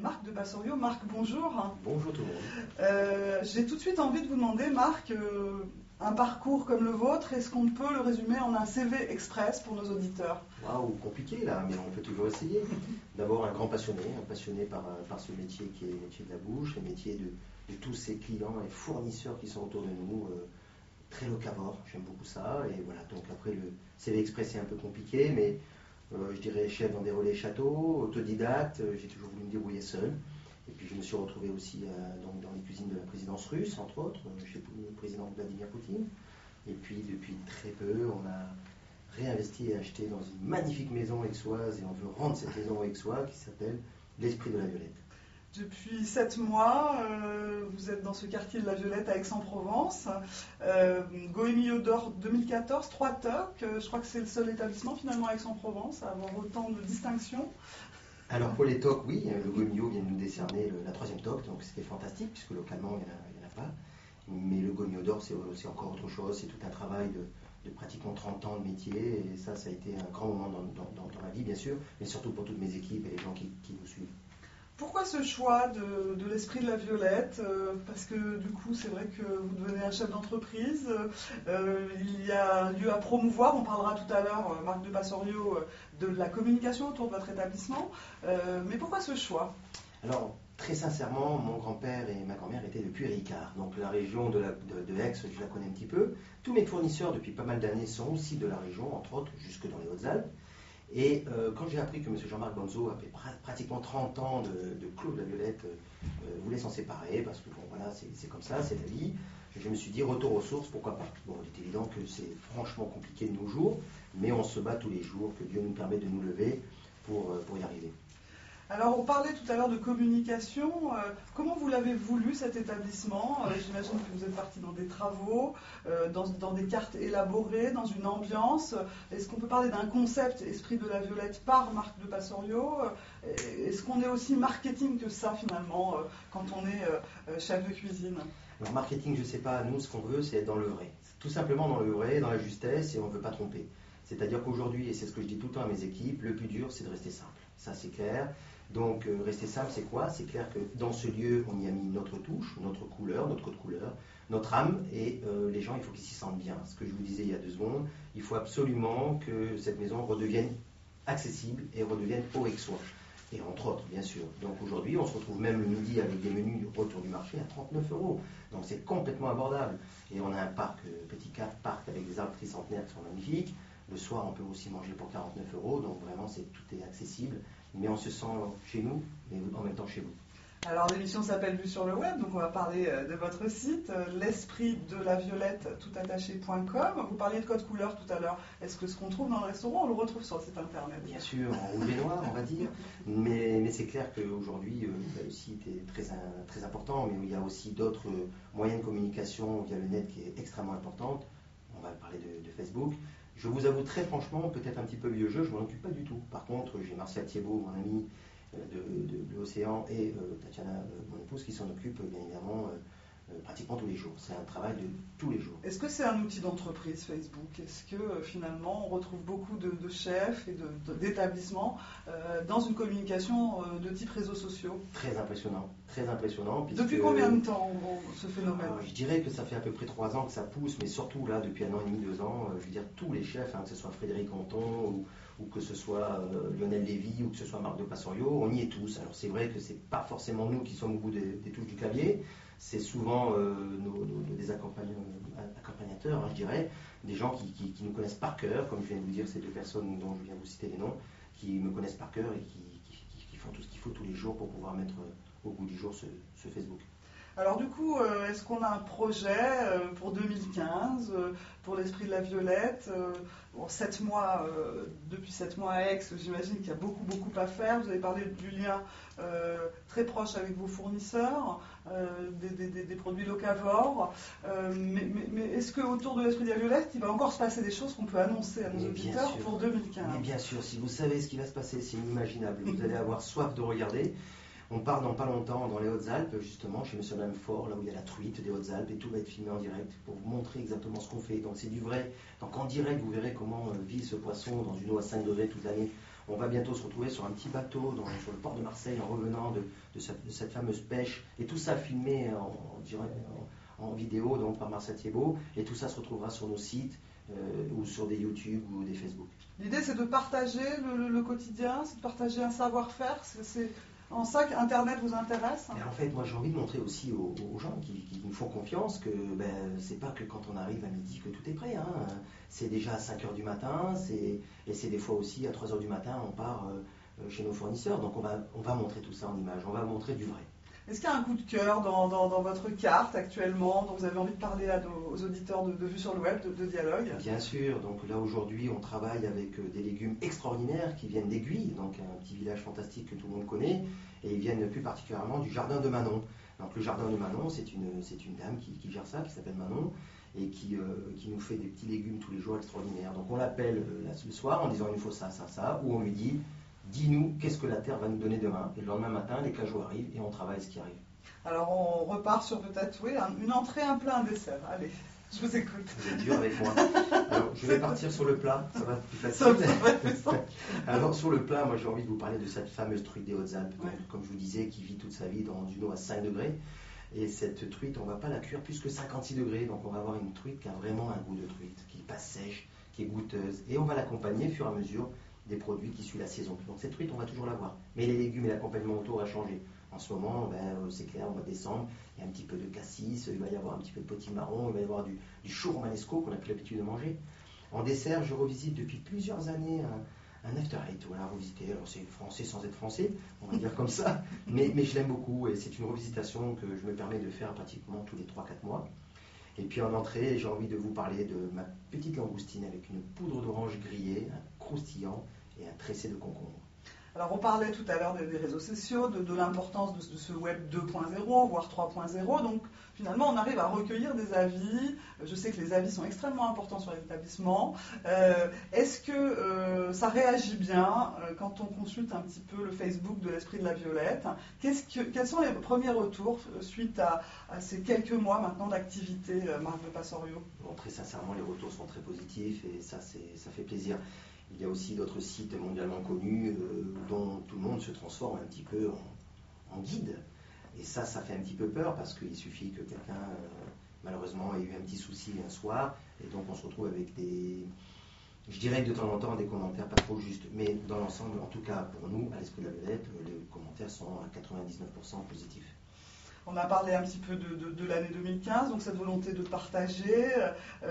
Marc de Bassorio. Marc, bonjour. Bonjour tout le monde. J'ai tout de suite envie de vous demander, Marc, un parcours comme le vôtre, est-ce qu'on peut le résumer en un CV express pour nos auditeurs? Waouh, compliqué là, mais on peut toujours essayer. D'abord un grand passionné, par ce métier qui est le métier de la bouche, le métier de tous ces clients et fournisseurs qui sont autour de nous, très locavore, j'aime beaucoup ça. Et voilà, donc après le CV express c'est un peu compliqué, mais je dirais chef dans des relais châteaux, autodidacte, j'ai toujours voulu me débrouiller seul. Et puis je me suis retrouvé aussi donc dans les cuisines de la présidence russe, entre autres, chez le président Vladimir Poutine. Et puis depuis très peu, on a réinvesti et acheté dans une magnifique maison aixoise, et on veut rendre cette maison aux Aixois qui s'appelle l'Esprit de la Violette. Depuis 7 mois, vous êtes dans ce quartier de la Violette à Aix-en-Provence. Goemio d'Or 2014, 3 tocs. Je crois que c'est le seul établissement finalement à Aix-en-Provence à avoir autant de distinctions. Alors pour les tocs, oui, le Goemio vient de nous décerner la 3e toc, donc c'était fantastique, puisque localement il n'y en a pas. Mais le Goemio d'Or, c'est encore autre chose, c'est tout un travail de pratiquement 30 ans de métier, et ça a été un grand moment dans ma vie, bien sûr, mais surtout pour toutes mes équipes et les gens qui nous suivent. Pourquoi ce choix de l'Esprit de la Violette? Parce que du coup, c'est vrai que vous devenez un chef d'entreprise. Il y a lieu à promouvoir. On parlera tout à l'heure, Marc de Bassorio, de la communication autour de votre établissement. Mais pourquoi ce choix? Alors, très sincèrement, mon grand-père et ma grand-mère étaient de Puy-Ricard. Donc la région de Aix, je la connais un petit peu. Tous mes fournisseurs, depuis pas mal d'années, sont aussi de la région, entre autres, jusque dans les Hautes-Alpes. Et quand j'ai appris que M. Jean-Marc Bonzo avait pratiquement 30 ans de Clos de la Violette, voulait s'en séparer, parce que bon voilà, c'est comme ça, c'est la vie, je me suis dit retour aux sources, pourquoi pas. Bon, il est évident que c'est franchement compliqué de nos jours, mais on se bat tous les jours, que Dieu nous permet de nous lever pour y arriver. Alors, on parlait tout à l'heure de communication. Comment vous l'avez voulu, cet établissement? J'imagine que vous êtes parti dans des travaux, dans des cartes élaborées, dans une ambiance. Est-ce qu'on peut parler d'un concept Esprit de la Violette par Marc de Bassorio? Est-ce qu'on est aussi marketing que ça, finalement, quand on est chef de cuisine? Alors, marketing, je ne sais pas. Nous, ce qu'on veut, c'est être dans le vrai. Tout simplement dans le vrai, dans la justesse, et on ne veut pas tromper. C'est-à-dire qu'aujourd'hui, et c'est ce que je dis tout le temps à mes équipes, le plus dur, c'est de rester simple. Ça, c'est clair. Donc, rester simple, c'est quoi? C'est clair que dans ce lieu, on y a mis notre touche, notre couleur, notre code couleur, notre âme, et les gens, il faut qu'ils s'y sentent bien. Ce que je vous disais il y a 2 secondes, il faut absolument que cette maison redevienne accessible et redevienne aux Aixois. Et entre autres, bien sûr. Donc aujourd'hui, on se retrouve même le midi avec des menus autour du marché à 39 €. Donc c'est complètement abordable. Et on a un parc, petit parc avec des arbres tricentenaires qui sont magnifiques. Le soir, on peut aussi manger pour 49 €. Donc vraiment, tout est accessible. Mais on se sent chez nous, mais en même temps chez vous. Alors l'émission s'appelle Vue sur le web, donc on va parler de votre site, l'esprit de la violette toutattaché.com. Vous parliez de code couleur tout à l'heure. Est-ce que ce qu'on trouve dans le restaurant, on le retrouve sur le site internet? Bien sûr, en rouge et noir, on va dire. Mais c'est clair qu'aujourd'hui, le site est très important, mais il y a aussi d'autres moyens de communication via le net qui est extrêmement importante. On va parler de Facebook. Je vous avoue très franchement, peut-être un petit peu vieux jeu, je ne m'en occupe pas du tout. Par contre, j'ai Martial Thiebaud, mon ami de l'Océan, et Tatiana, mon épouse, qui s'en occupent bien évidemment pratiquement tous les jours. C'est un travail de tous les jours. Est-ce que c'est un outil d'entreprise, Facebook? Est-ce que finalement on retrouve beaucoup de chefs et d'établissements dans une communication de type réseaux sociaux? Très impressionnant, très impressionnant. Depuis combien de temps ce phénomène? Je dirais que ça fait à peu près 3 ans que ça pousse, mais surtout là, depuis 1 an et demi, 2 ans, je veux dire, tous les chefs, que ce soit Frédéric Anton ou que ce soit Lionel Lévy ou que ce soit Marc de Bassorio, on y est tous. Alors c'est vrai que c'est pas forcément nous qui sommes au bout des touches du clavier, c'est souvent des accompagnateurs, je dirais, des gens qui nous connaissent par cœur, comme je viens de vous dire, ces 2 personnes dont je viens de vous citer les noms, qui me connaissent par cœur et qui font tout ce qu'il faut tous les jours pour pouvoir mettre au goût du jour ce Facebook. Alors du coup, est-ce qu'on a un projet pour 2015, pour l'Esprit de la Violette? Depuis 7 mois à Aix, j'imagine qu'il y a beaucoup à faire. Vous avez parlé du lien très proche avec vos fournisseurs, des produits locavores. Mais est-ce qu'autour de l'Esprit de la Violette, il va encore se passer des choses qu'on peut annoncer à nos auditeurs pour 2015? Mais bien sûr, si vous savez ce qui va se passer, c'est inimaginable. Vous allez avoir soif de regarder. On part dans pas longtemps dans les Hautes-Alpes, justement, chez M. Lamfort, là où il y a la truite des Hautes-Alpes, et tout va être filmé en direct pour vous montrer exactement ce qu'on fait. Donc c'est du vrai. Donc en direct, vous verrez comment vit ce poisson dans une eau à 5 degrés toute l'année. On va bientôt se retrouver sur un petit bateau sur le port de Marseille en revenant de cette fameuse pêche. Et tout ça filmé en vidéo donc par Marcel Thiebaud. Et tout ça se retrouvera sur nos sites ou sur des YouTube ou des Facebook. L'idée, c'est de partager le quotidien, c'est de partager un savoir-faire. C'est en ça qu'Internet vous intéresse. Et en fait, moi, j'ai envie de montrer aussi aux gens qui nous font confiance que c'est pas que quand on arrive à midi que tout est prêt. Hein. C'est déjà à 5 h du matin, et c'est des fois aussi à 3 h du matin, on part chez nos fournisseurs. Donc on va montrer tout ça en images, on va montrer du vrai. Est-ce qu'il y a un coup de cœur dans votre carte actuellement dont vous avez envie de parler aux auditeurs de Vue sur le Web, de Dialogue? Bien sûr, donc là aujourd'hui on travaille avec des légumes extraordinaires qui viennent d'Aiguille, donc un petit village fantastique que tout le monde connaît, et ils viennent plus particulièrement du jardin de Manon. Donc le jardin de Manon, c'est une dame qui gère ça, qui s'appelle Manon, et qui nous fait des petits légumes tous les jours extraordinaires. Donc on l'appelle le soir en disant il nous faut ça, ça, ça, ou on lui dit dis-nous qu'est-ce que la terre va nous donner demain. Et le lendemain matin, les cajots arrivent et on travaille ce qui arrive. Alors on repart sur peut-être une entrée, un plat, un dessert. Allez, je vous écoute. Vous êtes dur avec moi. Alors je vais partir sur le plat, ça va être plus facile. Alors sur le plat, moi j'ai envie de vous parler de cette fameuse truite des Hautes-Alpes, comme je vous disais, qui vit toute sa vie dans une eau à 5 degrés. Et cette truite, on ne va pas la cuire plus que 56 degrés. Donc on va avoir une truite qui a vraiment un goût de truite, qui n'est pas sèche, qui est goûteuse. Et on va l'accompagner au fur et à mesure des produits qui suivent la saison. Donc cette truite, on va toujours l'avoir. Mais les légumes et l'accompagnement autour va changer. En ce moment, c'est clair, au mois de décembre, il y a un petit peu de cassis, il va y avoir un petit peu de potimarron, il va y avoir du chou romanesco qu'on a pris l'habitude de manger. En dessert, je revisite depuis plusieurs années un after eight. Voilà, revisiter. Alors c'est français sans être français, on va dire comme ça, mais je l'aime beaucoup et c'est une revisitation que je me permets de faire pratiquement tous les 3-4 mois. Et puis en entrée, j'ai envie de vous parler de ma petite langoustine avec une poudre d'orange grillée, un croustillant et un tressé de concombre. Alors on parlait tout à l'heure des réseaux sociaux, de l'importance de ce web 2.0, voire 3.0. Donc finalement on arrive à recueillir des avis. Je sais que les avis sont extrêmement importants sur les établissements. Est-ce que ça réagit bien quand on consulte un petit peu le Facebook de l'Esprit de la Violette? Quels sont les premiers retours suite à ces quelques mois maintenant d'activité, Marc de Passorio? Bon, très sincèrement, les retours sont très positifs et ça fait plaisir. Il y a aussi d'autres sites mondialement connus dont tout le monde se transforme un petit peu en guide. Et ça fait un petit peu peur parce qu'il suffit que quelqu'un, malheureusement, ait eu un petit souci un soir. Et donc on se retrouve avec je dirais que de temps en temps, des commentaires pas trop justes. Mais dans l'ensemble, en tout cas pour nous, à l'Esprit de la Violette, les commentaires sont à 99% positifs. On a parlé un petit peu de l'année 2015, donc cette volonté de partager,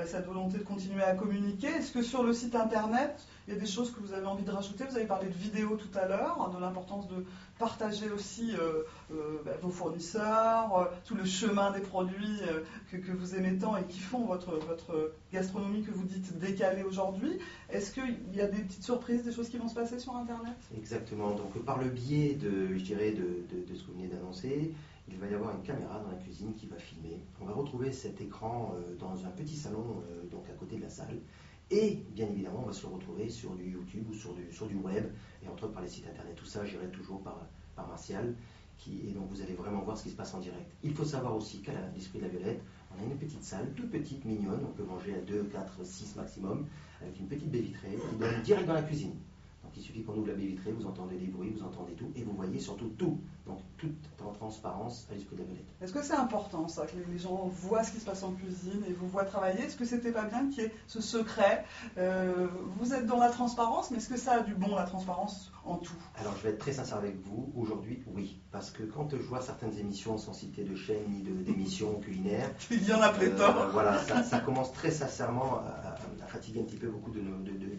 cette volonté de continuer à communiquer. Est-ce que sur le site internet, il y a des choses que vous avez envie de rajouter? Vous avez parlé de vidéos tout à l'heure, de l'importance de partager aussi vos fournisseurs, tout le chemin des produits que vous aimez tant et qui font votre gastronomie que vous dites décalée aujourd'hui. Est-ce qu'il y a des petites surprises, des choses qui vont se passer sur internet? Exactement. Donc par le biais de ce que vous venez d'annoncer, il va y avoir une caméra dans la cuisine qui va filmer. On va retrouver cet écran dans un petit salon donc à côté de la salle. Et bien évidemment, on va se le retrouver sur du YouTube ou sur du web, et entre autres par les sites internet. Tout ça géré toujours par Martial. Et donc vous allez vraiment voir ce qui se passe en direct. Il faut savoir aussi qu'à l'Esprit de la Violette, on a une petite salle, toute petite, mignonne. On peut manger à 2, 4, 6 maximum, avec une petite baie vitrée qui donne direct dans la cuisine. Donc il suffit qu'on ouvre la baie vitrée, vous entendez des bruits, vous entendez tout, et vous voyez surtout tout. Donc tout en transparence à l'Esprit de la Violette. Est-ce que c'est important ça, que les gens voient ce qui se passe en cuisine et vous voient travailler? Est-ce que c'était pas bien qu'il y ait ce secret? Vous êtes dans la transparence, mais est-ce que ça a du bon, la transparence en tout? Alors je vais être très sincère avec vous, aujourd'hui oui, parce que quand je vois certaines émissions, sans citer de chaîne ni d'émissions culinaires, il y en a pléthore. Voilà, ça commence très sincèrement à fatiguer un petit peu beaucoup de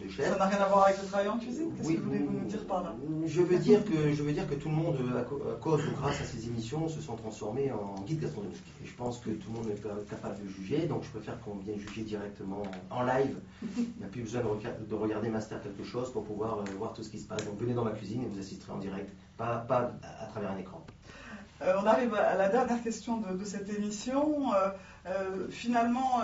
chefs. Ça n'a rien à voir avec le travail en cuisine? Qu'est-ce que voulez-vous nous dire par là? Je veux dire que tout le monde, à cause ou grâce à ces émissions, se sont transformés en guide gastronomique. Et je pense que tout le monde est capable de juger, donc je préfère qu'on vienne juger directement en live. Il n'y a plus besoin de regarder Master quelque chose pour pouvoir voir tout ce qui se passe. Donc venez dans ma cuisine et vous assisterez en direct, pas à travers un écran. On arrive à la dernière question de cette émission. Finalement,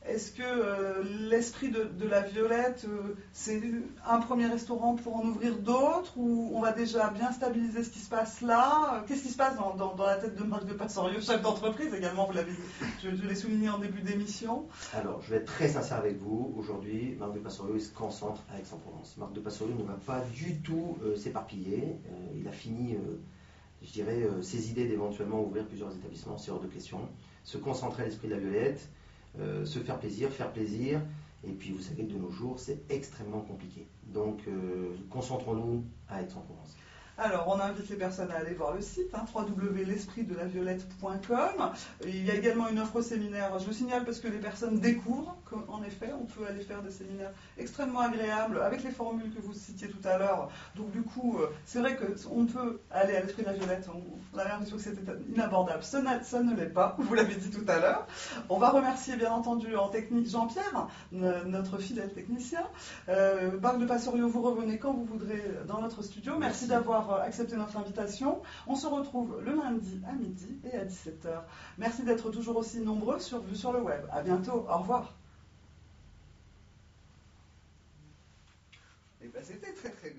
Est-ce que l'esprit de la Violette, c'est un premier restaurant pour en ouvrir d'autres, ou on va déjà bien stabiliser ce qui se passe là? Qu'est-ce qui se passe dans la tête de Marc de Passorio, chef d'entreprise également, je l'ai souligné en début d'émission? Alors, je vais être très sincère avec vous. Aujourd'hui, Marc de Passorio il se concentre à Aix-en-Provence. Marc de Passorio ne va pas du tout s'éparpiller. Il a fini, je dirais, ses idées d'éventuellement ouvrir plusieurs établissements, c'est hors de question. Se concentrer à l'esprit de la Violette, se faire plaisir, et puis vous savez que de nos jours c'est extrêmement compliqué. Donc concentrons-nous à Aix-en-Provence. Alors, on invite les personnes à aller voir le site, www.l'espritdelaviolette.com. Il y a également une offre séminaire, je le signale parce que les personnes découvrent qu'en effet, on peut aller faire des séminaires extrêmement agréables avec les formules que vous citiez tout à l'heure. Donc du coup, c'est vrai qu'on peut aller à l'Esprit de la Violette, on a l'impression que c'était inabordable. Ça ne l'est pas, vous l'avez dit tout à l'heure. On va remercier bien entendu en technique Jean-Pierre, notre fidèle technicien. Marc de Passorio, vous revenez quand vous voudrez dans notre studio. Merci d'avoir accepté notre invitation. On se retrouve le lundi à midi et à 17h. Merci d'être toujours aussi nombreux sur le web. À bientôt. Au revoir. Et ben, c'était très très bien.